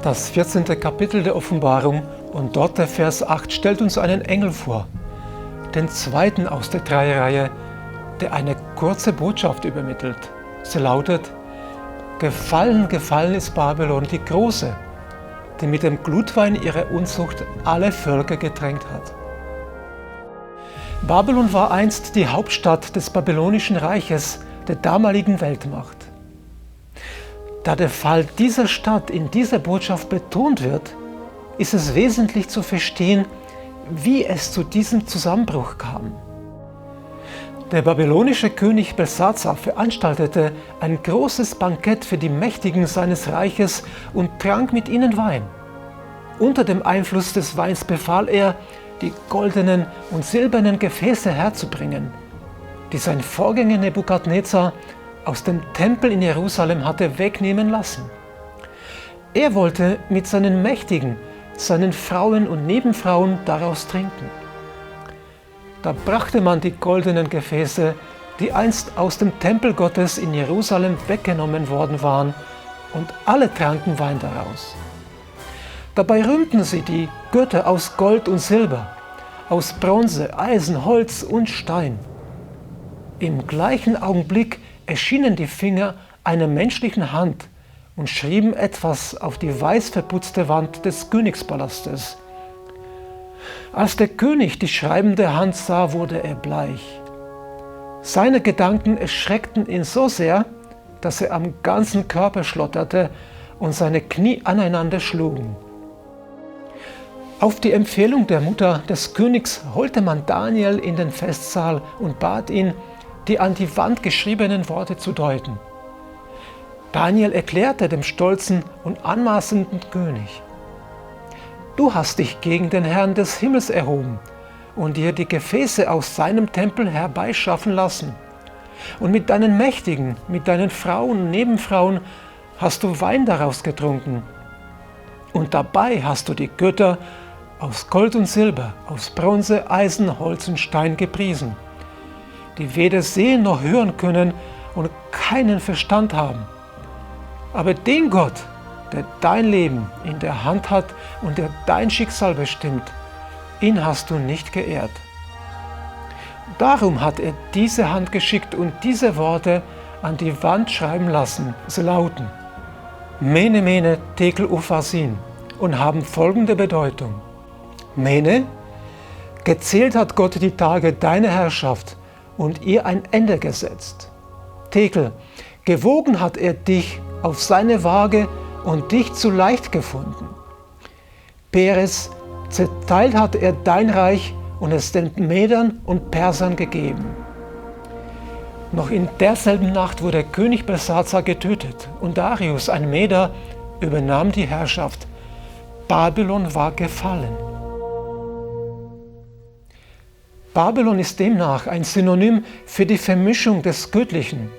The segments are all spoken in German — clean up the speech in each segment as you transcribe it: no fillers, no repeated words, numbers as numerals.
Das 14. Kapitel der Offenbarung und dort der Vers 8 stellt uns einen Engel vor, den zweiten aus der Dreierreihe, der eine kurze Botschaft übermittelt. Sie lautet: Gefallen, gefallen ist Babylon, die Große, die mit dem Glutwein ihrer Unzucht alle Völker getränkt hat. Babylon war einst die Hauptstadt des babylonischen Reiches, der damaligen Weltmacht. Da der Fall dieser Stadt in dieser Botschaft betont wird, ist es wesentlich zu verstehen, wie es zu diesem Zusammenbruch kam. Der babylonische König Belsazar veranstaltete ein großes Bankett für die Mächtigen seines Reiches und trank mit ihnen Wein. Unter dem Einfluss des Weins befahl er, die goldenen und silbernen Gefäße herzubringen, die sein Vorgänger Nebukadnezar aus dem Tempel in Jerusalem hatte wegnehmen lassen. Er wollte mit seinen Mächtigen, seinen Frauen und Nebenfrauen daraus trinken. Da brachte man die goldenen Gefäße, die einst aus dem Tempel Gottes in Jerusalem weggenommen worden waren, und alle tranken Wein daraus. Dabei rühmten sie die Götter aus Gold und Silber, aus Bronze, Eisen, Holz und Stein. Im gleichen Augenblick erschienen die Finger einer menschlichen Hand und schrieben etwas auf die weiß verputzte Wand des Königspalastes. Als der König die schreibende Hand sah, wurde er bleich. Seine Gedanken erschreckten ihn so sehr, dass er am ganzen Körper schlotterte und seine Knie aneinander schlugen. Auf die Empfehlung der Mutter des Königs holte man Daniel in den Festsaal und bat ihn, die an die Wand geschriebenen Worte zu deuten. Daniel erklärte dem stolzen und anmaßenden König: Du hast dich gegen den Herrn des Himmels erhoben und dir die Gefäße aus seinem Tempel herbeischaffen lassen. Und mit deinen Mächtigen, mit deinen Frauen und Nebenfrauen hast du Wein daraus getrunken. Und dabei hast du die Götter aus Gold und Silber, aus Bronze, Eisen, Holz und Stein gepriesen, die weder sehen noch hören können und keinen Verstand haben. Aber den Gott, der dein Leben in der Hand hat und der dein Schicksal bestimmt, ihn hast du nicht geehrt. Darum hat er diese Hand geschickt und diese Worte an die Wand schreiben lassen. Sie lauten: Mene, Mene, Tekel, Upharsin, und haben folgende Bedeutung. Mene: Gezählt hat Gott die Tage deiner Herrschaft und ihr ein Ende gesetzt. Tekel: Gewogen hat er dich auf seine Waage und dich zu leicht gefunden. Peres: Zerteilt hat er dein Reich und es den Medern und Persern gegeben. Noch in derselben Nacht wurde König Belsazar getötet und Darius, ein Meder, übernahm die Herrschaft. Babylon war gefallen. Babylon ist demnach ein Synonym für die Vermischung des Göttlichen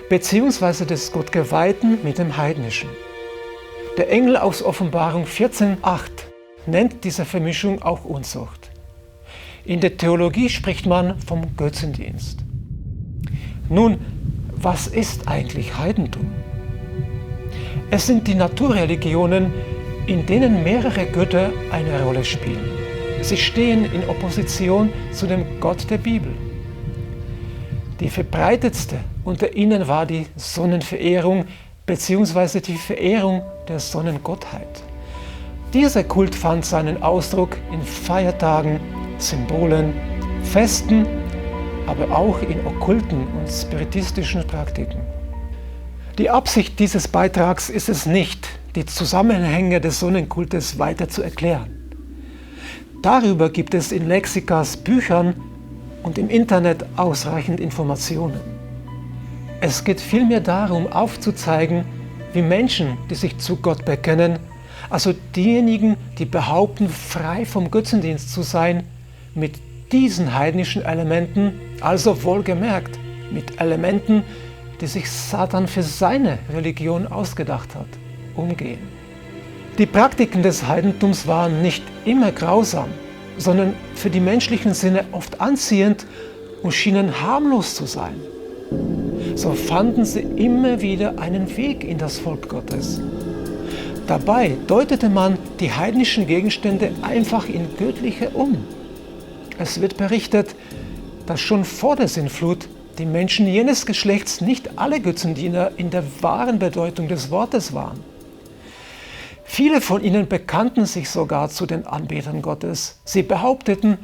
bzw. des Gottgeweihten mit dem Heidnischen. Der Engel aus Offenbarung 14,8 nennt diese Vermischung auch Unzucht. In der Theologie spricht man vom Götzendienst. Nun, was ist eigentlich Heidentum? Es sind die Naturreligionen, in denen mehrere Götter eine Rolle spielen. Sie stehen in Opposition zu dem Gott der Bibel. Die verbreitetste unter ihnen war die Sonnenverehrung bzw. die Verehrung der Sonnengottheit. Dieser Kult fand seinen Ausdruck in Feiertagen, Symbolen, Festen, aber auch in okkulten und spiritistischen Praktiken. Die Absicht dieses Beitrags ist es nicht, die Zusammenhänge des Sonnenkultes weiter zu erklären. Darüber gibt es in Lexikas, Büchern und im Internet ausreichend Informationen. Es geht vielmehr darum, aufzuzeigen, wie Menschen, die sich zu Gott bekennen, also diejenigen, die behaupten, frei vom Götzendienst zu sein, mit diesen heidnischen Elementen, also wohlgemerkt mit Elementen, die sich Satan für seine Religion ausgedacht hat, umgehen. Die Praktiken des Heidentums waren nicht immer grausam, sondern für die menschlichen Sinne oft anziehend und schienen harmlos zu sein. So fanden sie immer wieder einen Weg in das Volk Gottes. Dabei deutete man die heidnischen Gegenstände einfach in göttliche um. Es wird berichtet, dass schon vor der Sintflut die Menschen jenes Geschlechts nicht alle Götzendiener in der wahren Bedeutung des Wortes waren. Viele von ihnen bekannten sich sogar zu den Anbetern Gottes. Sie behaupteten,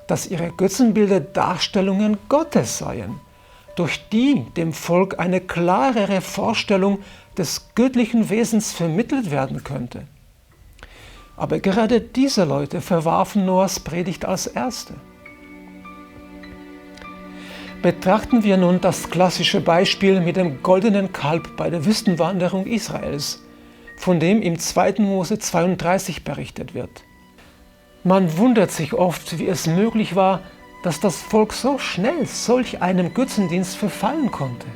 dass ihre Götzenbilder Darstellungen Gottes seien, durch die dem Volk eine klarere Vorstellung des göttlichen Wesens vermittelt werden könnte. Aber gerade diese Leute verwarfen Noahs Predigt als erste. Betrachten wir nun das klassische Beispiel mit dem goldenen Kalb bei der Wüstenwanderung Israels, von dem im 2. Mose 32 berichtet wird. Man wundert sich oft, wie es möglich war, dass das Volk so schnell solch einem Götzendienst verfallen konnte.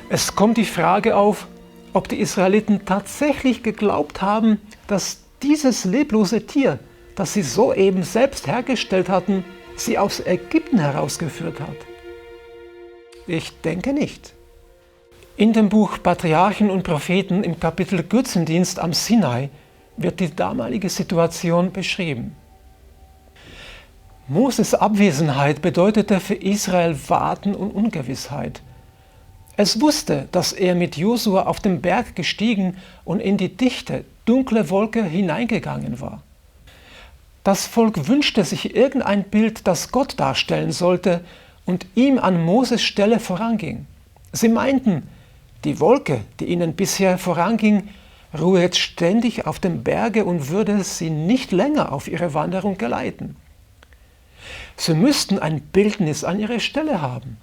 Es kommt die Frage auf, ob die Israeliten tatsächlich geglaubt haben, dass dieses leblose Tier, das sie soeben selbst hergestellt hatten, sie aus Ägypten herausgeführt hat. Ich denke nicht. In dem Buch Patriarchen und Propheten im Kapitel Götzendienst am Sinai wird die damalige Situation beschrieben. Moses Abwesenheit bedeutete für Israel Warten und Ungewissheit. Es wusste, dass er mit Josua auf den Berg gestiegen und in die dichte, dunkle Wolke hineingegangen war. Das Volk wünschte sich irgendein Bild, das Gott darstellen sollte und ihm an Moses Stelle voranging. Sie meinten, die Wolke, die ihnen bisher voranging, ruhe jetzt ständig auf dem Berge und würde sie nicht länger auf ihre Wanderung geleiten. Sie müssten ein Bildnis an ihrer Stelle haben.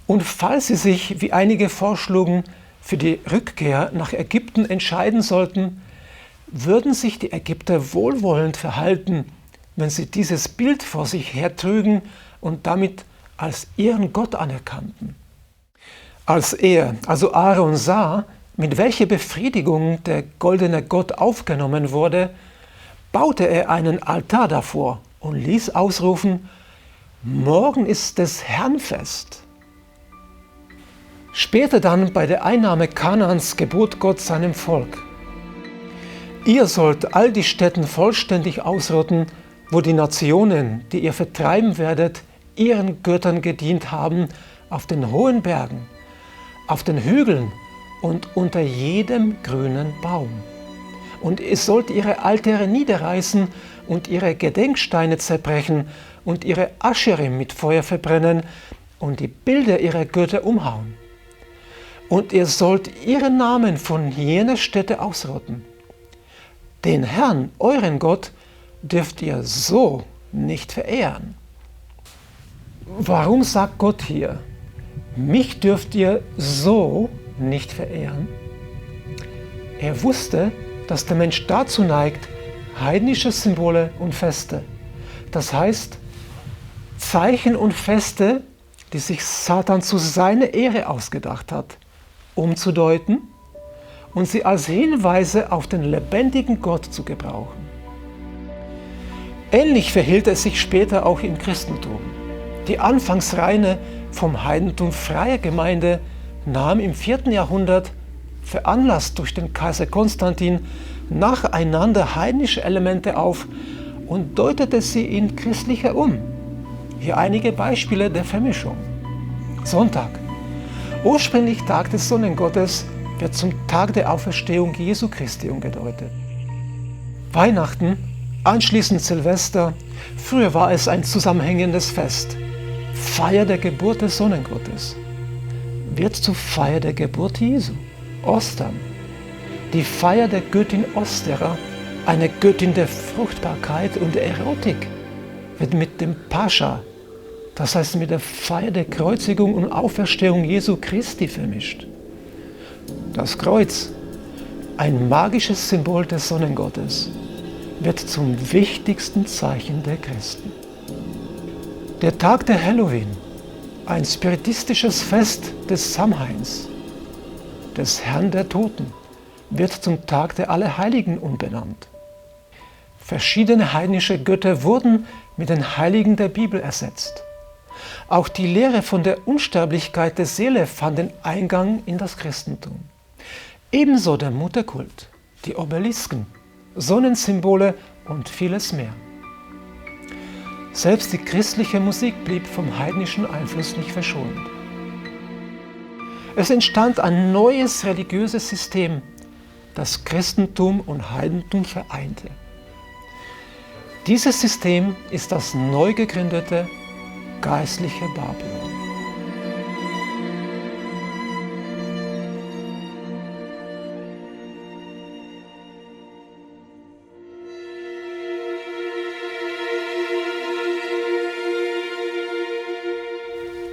Und falls sie sich, wie einige vorschlugen, für die Rückkehr nach Ägypten entscheiden sollten, würden sich die Ägypter wohlwollend verhalten, wenn sie dieses Bild vor sich hertrügen und damit als ihren Gott anerkannten. Als er, also Aaron, sah, mit welcher Befriedigung der goldene Gott aufgenommen wurde, baute er einen Altar davor und ließ ausrufen: Morgen ist des Herrn Fest. Später dann bei der Einnahme Kanaans gebot Gott seinem Volk: Ihr sollt all die Stätten vollständig ausrotten, wo die Nationen, die ihr vertreiben werdet, ihren Göttern gedient haben, auf den hohen Bergen, auf den Hügeln und unter jedem grünen Baum. Und ihr sollt ihre Altäre niederreißen und ihre Gedenksteine zerbrechen und ihre Ascherim mit Feuer verbrennen und die Bilder ihrer Götter umhauen. Und ihr sollt ihren Namen von jener Stätte ausrotten. Den Herrn, euren Gott, dürft ihr so nicht verehren. Warum sagt Gott hier: Mich dürft ihr so nicht verehren? Er wusste, dass der Mensch dazu neigt, heidnische Symbole und Feste, das heißt Zeichen und Feste, die sich Satan zu seiner Ehre ausgedacht hat, umzudeuten und sie als Hinweise auf den lebendigen Gott zu gebrauchen. Ähnlich verhielt es sich später auch im Christentum. Die anfangs reine, vom Heidentum freie Gemeinde nahm im 4. Jahrhundert, veranlasst durch den Kaiser Konstantin, nacheinander heidnische Elemente auf und deutete sie in christliche um. Hier einige Beispiele der Vermischung. Sonntag. Ursprünglich Tag des Sonnengottes, wird zum Tag der Auferstehung Jesu Christi umgedeutet. Weihnachten, anschließend Silvester, früher war es ein zusammenhängendes Fest. Feier der Geburt des Sonnengottes. Wird zur Feier der Geburt Jesu. Ostern. Die Feier der Göttin Ostera, eine Göttin der Fruchtbarkeit und der Erotik, wird mit dem Pascha, das heißt mit der Feier der Kreuzigung und Auferstehung Jesu Christi vermischt. Das Kreuz, ein magisches Symbol des Sonnengottes, wird zum wichtigsten Zeichen der Christen. Der Tag der Halloween, ein spiritistisches Fest des Samhains, des Herrn der Toten, wird zum Tag der Allerheiligen umbenannt. Verschiedene heidnische Götter wurden mit den Heiligen der Bibel ersetzt. Auch die Lehre von der Unsterblichkeit der Seele fand den Eingang in das Christentum. Ebenso der Mutterkult, die Obelisken, Sonnensymbole und vieles mehr. Selbst die christliche Musik blieb vom heidnischen Einfluss nicht verschont. Es entstand ein neues religiöses System, das Christentum und Heidentum vereinte. Dieses System ist das neu gegründete geistliche Babylon.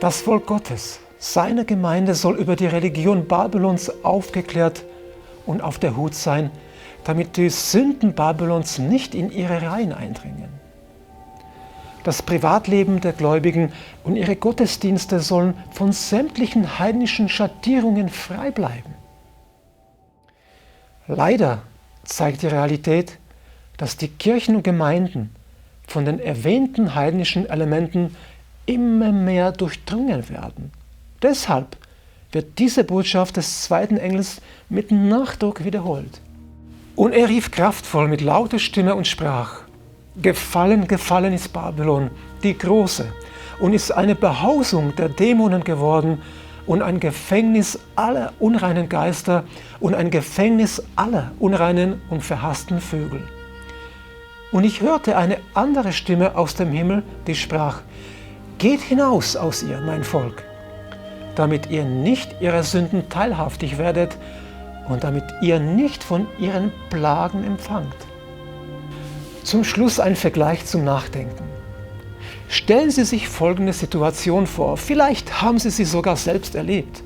Das Volk Gottes, seine Gemeinde, soll über die Religion Babylons aufgeklärt und auf der Hut sein, damit die Sünden Babylons nicht in ihre Reihen eindringen. Das Privatleben der Gläubigen und ihre Gottesdienste sollen von sämtlichen heidnischen Schattierungen frei bleiben. Leider zeigt die Realität, dass die Kirchen und Gemeinden von den erwähnten heidnischen Elementen immer mehr durchdrungen werden. Deshalb wird diese Botschaft des zweiten Engels mit Nachdruck wiederholt. Und er rief kraftvoll mit lauter Stimme und sprach: Gefallen, gefallen ist Babylon, die Große, und ist eine Behausung der Dämonen geworden und ein Gefängnis aller unreinen Geister und ein Gefängnis aller unreinen und verhassten Vögel. Und ich hörte eine andere Stimme aus dem Himmel, die sprach: Geht hinaus aus ihr, mein Volk, damit ihr nicht ihrer Sünden teilhaftig werdet und damit ihr nicht von ihren Plagen empfangt. Zum Schluss ein Vergleich zum Nachdenken. Stellen Sie sich folgende Situation vor, vielleicht haben Sie sie sogar selbst erlebt.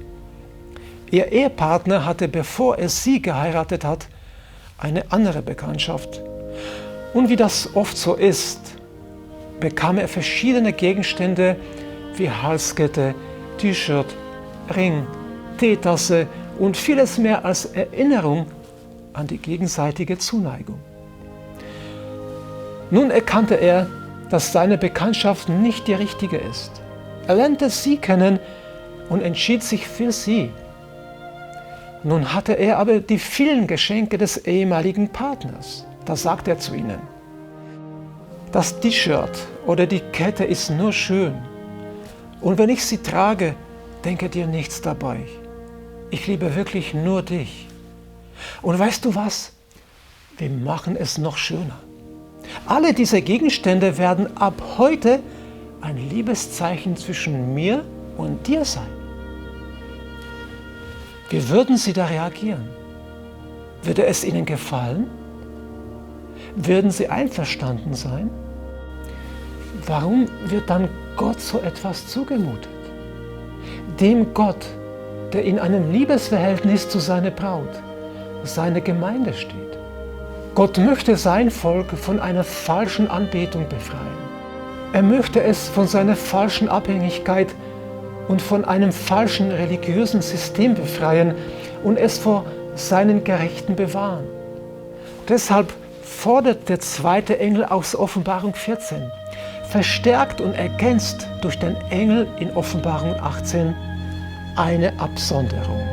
Ihr Ehepartner hatte, bevor er Sie geheiratet hat, eine andere Bekanntschaft. Und wie das oft so ist, bekam er verschiedene Gegenstände wie Halskette, T-Shirt, Ring, Teetasse und vieles mehr als Erinnerung an die gegenseitige Zuneigung. Nun erkannte er, dass seine Bekanntschaft nicht die richtige ist. Er lernte sie kennen und entschied sich für sie. Nun hatte er aber die vielen Geschenke des ehemaligen Partners. Da sagt er zu ihnen: Das T-Shirt oder die Kette ist nur schön. Und wenn ich sie trage, denke dir nichts dabei. Ich liebe wirklich nur dich. Und weißt du was? Wir machen es noch schöner. Alle diese Gegenstände werden ab heute ein Liebeszeichen zwischen mir und dir sein. Wie würden Sie da reagieren? Würde es Ihnen gefallen? Würden Sie einverstanden sein? Warum wird dann Gott so etwas zugemutet? Dem Gott, der in einem Liebesverhältnis zu seiner Braut, seiner Gemeinde steht. Gott möchte sein Volk von einer falschen Anbetung befreien. Er möchte es von seiner falschen Abhängigkeit und von einem falschen religiösen System befreien und es vor seinen Gerichten bewahren. Deshalb fordert der zweite Engel aus Offenbarung 14, verstärkt und ergänzt durch den Engel in Offenbarung 18, eine Absonderung.